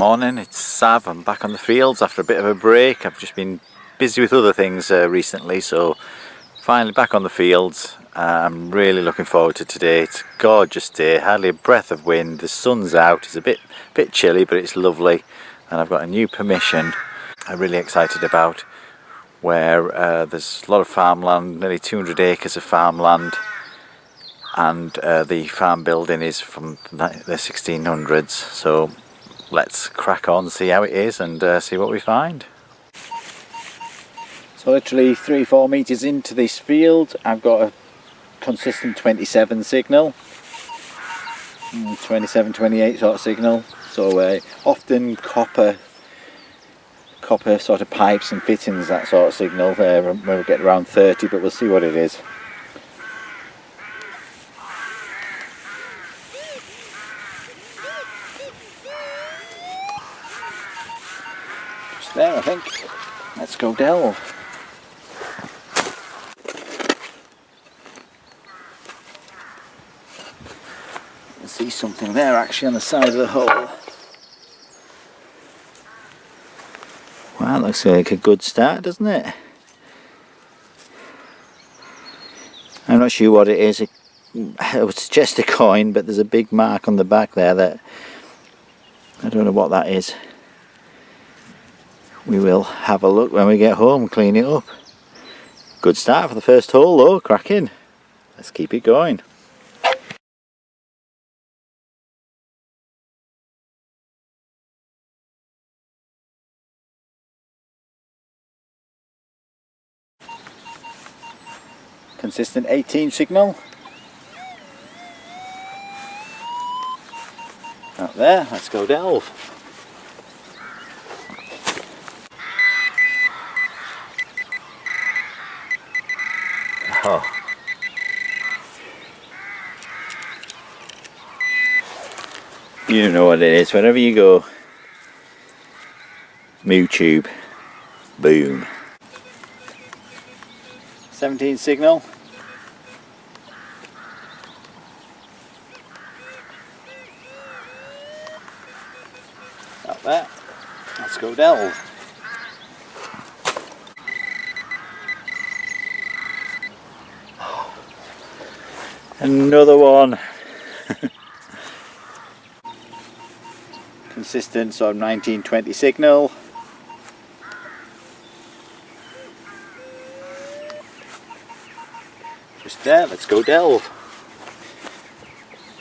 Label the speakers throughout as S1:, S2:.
S1: Morning, it's Sav. I'm back on the fields after a bit of a break. I've just been busy with other things recently, so finally back on the fields. I'm really looking forward to today. It's a gorgeous day, hardly a breath of wind, the sun's out, it's a bit chilly but it's lovely, and I've got a new permission I'm really excited about, where there's a lot of farmland, nearly 200 acres of farmland, and the farm building is from the 1600s, so let's crack on, see how it is, and see what we find. So literally 3-4 meters into this field I've got a consistent 27 signal, 27-28 sort of signal, so often copper sort of pipes and fittings, that sort of signal. We'll get around 30, but we'll see what it is. Just there, I think. Let's go delve. I see something there actually on the side of the hole. Wow, looks like a good start, doesn't it? I'm not sure what it is. I would suggest a coin, but there's a big mark on the back there that I don't know what that is. We will have a look when we get home, clean it up. Good start for the first hole though, cracking. Let's keep it going. Consistent 18 signal. Out there, let's go delve. Oh. You know what it is, wherever you go. Moo tube. Boom. 17 signal. Up there. Let's go delve. Another one. Consistent sort of 19-20 signal. Just there, let's go delve.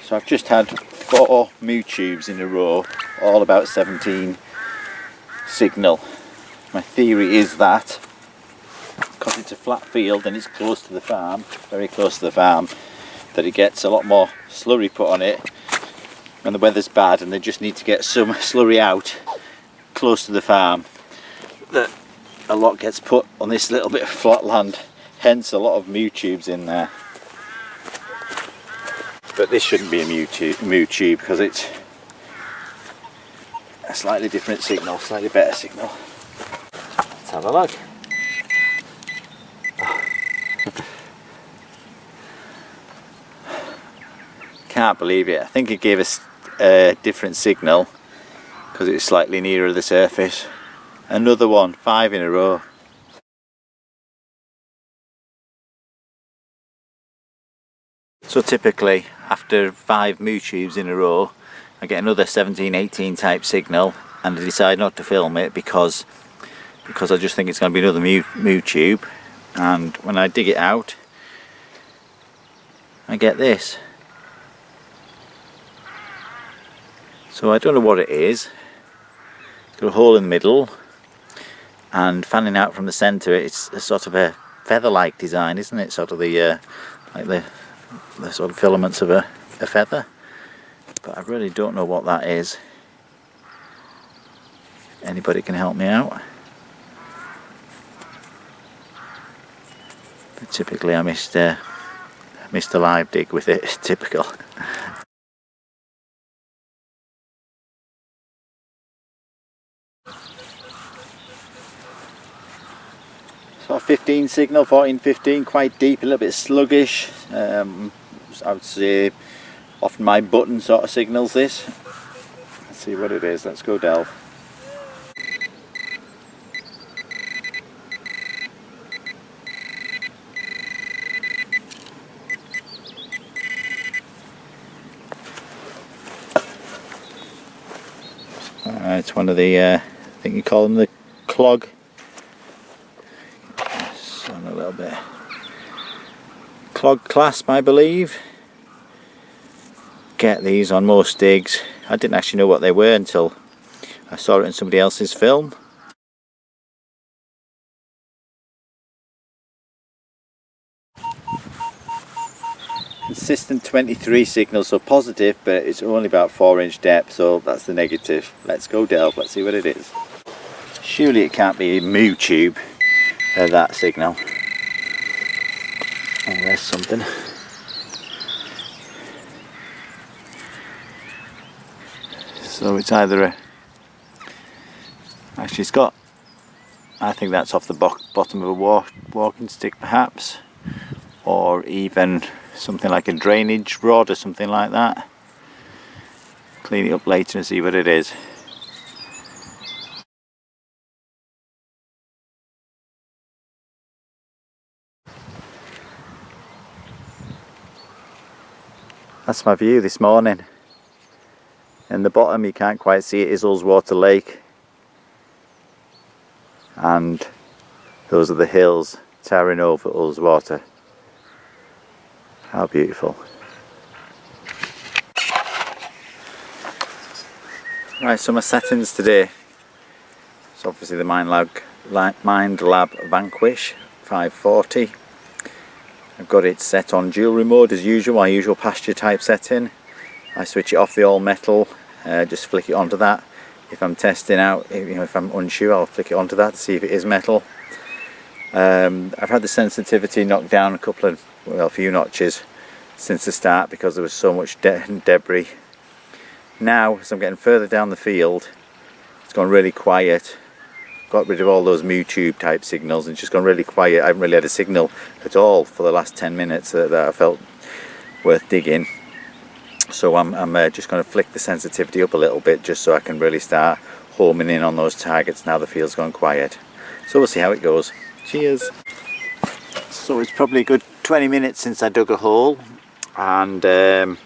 S1: So I've just had 4 moo tubes in a row, all about 17 signal. My theory is that because it's a flat field and it's close to the farm, very close to the farm, that it gets a lot more slurry put on it when the weather's bad and they just need to get some slurry out close to the farm, that a lot gets put on this little bit of flat land, hence a lot of moo tubes in there. But this shouldn't be a moo tube because it's a slightly different signal, slightly better signal. Let's have a look. Can't believe it. I think it gave us a different signal because it was slightly nearer the surface. Another one, 5 in a row. So typically after 5 moo tubes in a row I get another 17-18 type signal, and I decide not to film it because I just think it's going to be another moo tube, and when I dig it out I get this. So I don't know what it is. It's got a hole in the middle, and fanning out from the centre it's a sort of a feather-like design, isn't it? Sort of the like the sort of filaments of a feather. But I really don't know what that is. Anybody can help me out? But typically I missed a live dig with it. Typical. So 15 signal, 14-15, quite deep, a little bit sluggish. I would say often my button sort of signals this. see what it is. Let's go delve. It's one of the, I think you call them the clog. Just on a little bit. Clog Clasp, I believe. Get these on most digs. I didn't actually know what they were until I saw it in somebody else's film. Consistent 23 signal, so positive, but it's only about 4-inch depth, so that's the negative. Let's go delve, let's see what it is. Surely it can't be a moo tube, that signal. Oh, there's something. So it's either a... Actually it's got... I think that's off the bottom of a walking stick perhaps. Or even something like a drainage rod or something like that. Clean it up later and see what it is. That's my view this morning. In the bottom you can't quite see it, is Ullswater Lake. And those are the hills towering over Ullswater. How beautiful. Right, so my settings today. It's obviously the Minelab Vanquish 540. I've got it set on jewellery mode as usual, my usual pasture type setting. I switch it off the all metal, just flick it onto that. If I'm testing out, if I'm unsure, I'll flick it onto that to see if it is metal. I've had the sensitivity knocked down a few notches since the start because there was so much debris. Now, as I'm getting further down the field, it's gone really quiet. Got rid of all those moo tube type signals and just gone really quiet. I haven't really had a signal at all for the last 10 minutes that I felt worth digging. So I'm just going to flick the sensitivity up a little bit just so I can really start homing in on those targets now the field's gone quiet. So we'll see how it goes. Cheers! So it's probably a good 20 minutes since I dug a hole, and about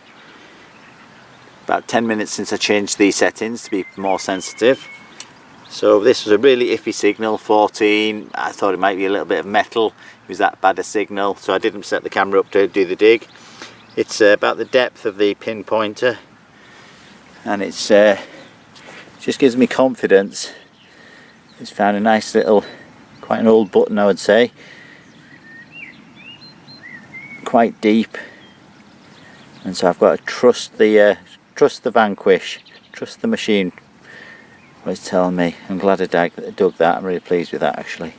S1: 10 minutes since I changed the settings to be more sensitive. So this was a really iffy signal, 14. I thought it might be a little bit of metal. It was that bad a signal, so I didn't set the camera up to do the dig. It's about the depth of the pinpointer, and it's just gives me confidence. It's found a nice little, quite an old button I would say, quite deep, and so I've got to trust the Vanquish, trust the machine. What it's telling me. I'm glad I dug that. I'm really pleased with that actually.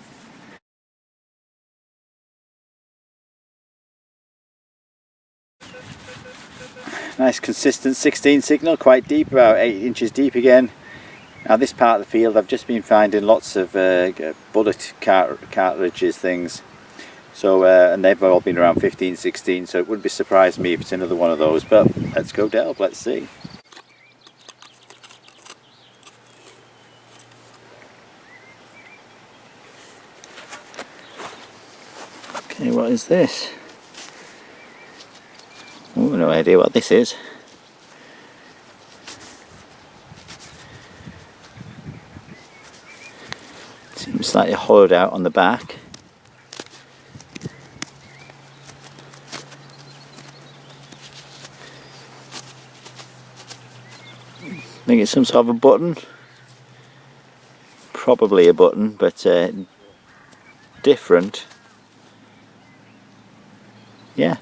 S1: Nice consistent 16 signal, quite deep, about 8 inches deep again. Now this part of the field I've just been finding lots of bullet cartridges things. So and they've all been around 15, 16, so it wouldn't be surprised me if it's another one of those, but let's go delve, let's see. Okay, what is this? Oh, no idea what this is. Seems slightly hollowed out on the back. I think it's some sort of a button. Probably a button, but different. Yeah.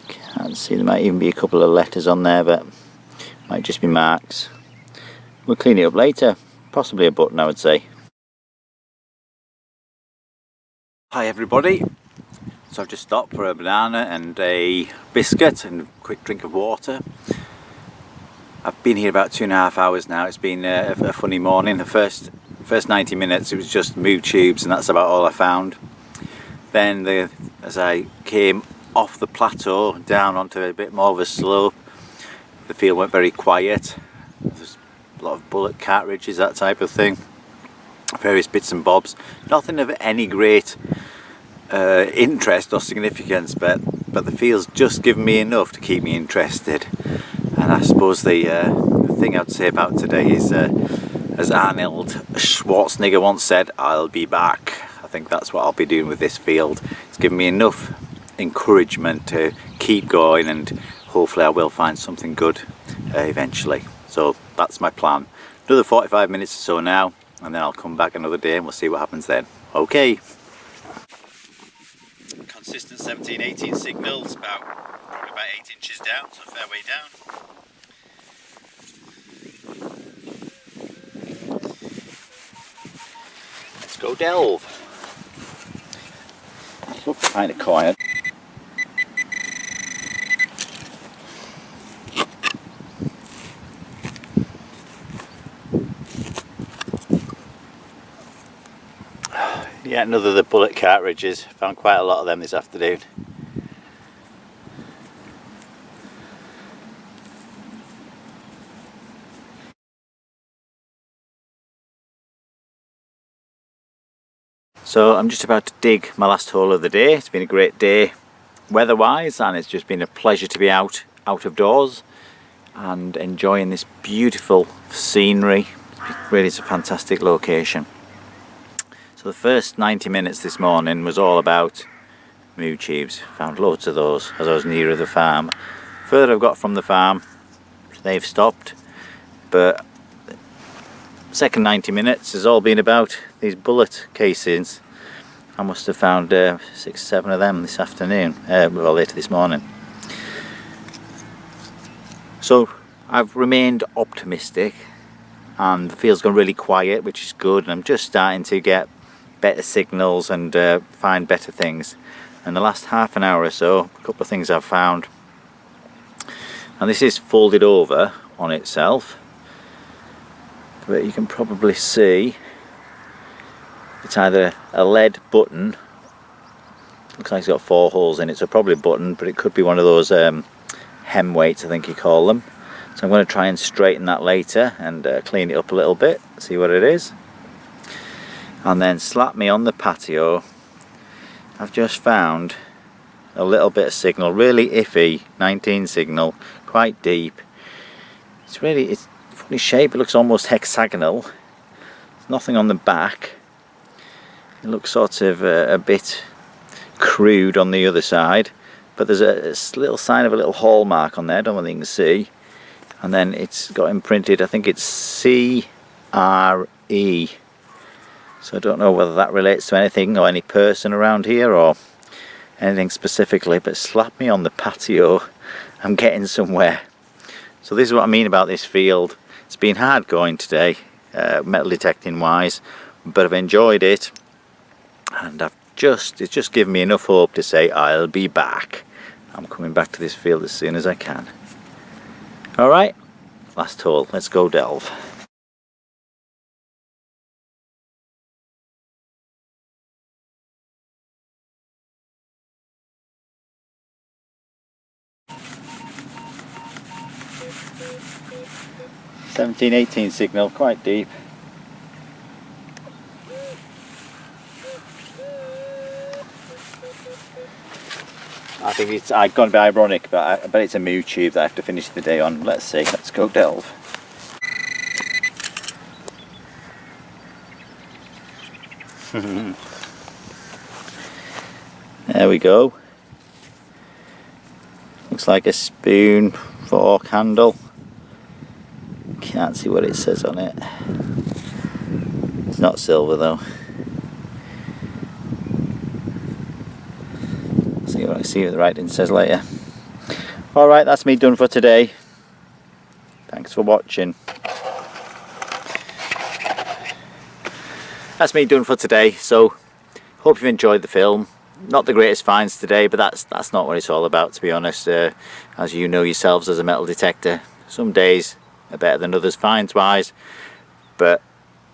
S1: Can't see, there might even be a couple of letters on there, but might just be marks. We'll clean it up later. Possibly a button, I would say. Hi everybody. So I've just stopped for a banana and a biscuit and a quick drink of water. I've been here about 2.5 hours now. It's been a funny morning. The first 90 minutes it was just moo tubes and that's about all I found. Then as I came off the plateau down onto a bit more of a slope, the field went very quiet. a lot of bullet cartridges, that type of thing, various bits and bobs. Nothing of any great interest or significance, but the field's just given me enough to keep me interested. And I suppose the thing I'd say about today is, as Arnold Schwarzenegger once said, I'll be back. I think that's what I'll be doing with this field. It's given me enough encouragement to keep going, and hopefully I will find something good eventually. So that's my plan. Another 45 minutes or so now, and then I'll come back another day and we'll see what happens then. Okay. Consistent 17-18 signals, probably about 8 inches down, so a fair way down. Let's go delve. Looks kind of quiet. Yeah, another of the bullet cartridges. Found quite a lot of them this afternoon. So I'm just about to dig my last hole of the day. It's been a great day weather-wise, and it's just been a pleasure to be out of doors and enjoying this beautiful scenery. Really, it's a fantastic location. So the first 90 minutes this morning was all about moo tubes. Found loads of those as I was nearer the farm. Further I've got from the farm, they've stopped, but second 90 minutes has all been about these bullet casings. I must have found 6-7 of them this afternoon, well, later this morning. So I've remained optimistic, and the field's gone really quiet, which is good, and I'm just starting to get better signals and find better things. In the last half an hour or so, a couple of things I've found, and this is folded over on itself, but you can probably see it's either a lead button, looks like it's got 4 holes in it, so probably a button, but it could be one of those hem weights, I think you call them. So I'm going to try and straighten that later and clean it up a little bit, see what it is. And then slap me on the patio, I've just found a little bit of signal, really iffy 19 signal, quite deep. It's funny shape, it looks almost hexagonal. There's nothing on the back. It looks sort of a bit crude on the other side, but there's a little sign of a little hallmark on there, I don't know whether you can see. And then it's got imprinted, I think it's CRE. So I don't know whether that relates to anything or any person around here or anything specifically, but slap me on the patio, I'm getting somewhere. So this is what I mean about this field. It's been hard going today, metal detecting wise, but I've enjoyed it, and it's just given me enough hope to say I'll be back. I'm coming back to this field as soon as I can. Alright, last hole, let's go delve. (17-18) signal, quite deep. I think I'm going to be ironic, but I bet it's a moo tube that I have to finish the day on. Let's see, let's go delve. There we go. Looks like a spoon, fork handle. Can't see what it says on it. It's not silver though. See what the writing says later. Alright, that's me done for today. Thanks for watching. That's me done for today, so hope you've enjoyed the film. Not the greatest finds today, but that's not what it's all about, to be honest. As you know yourselves as a metal detector, some days are better than others finds wise, but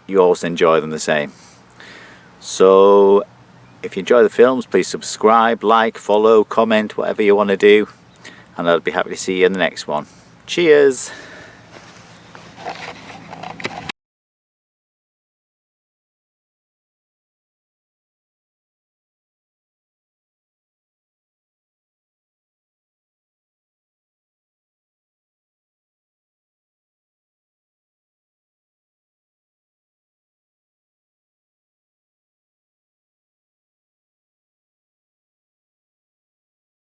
S1: you always enjoy them the same. So if you enjoy the films, please subscribe, like, follow, comment, whatever you want to do, and I'll be happy to see you in the next one. Cheers!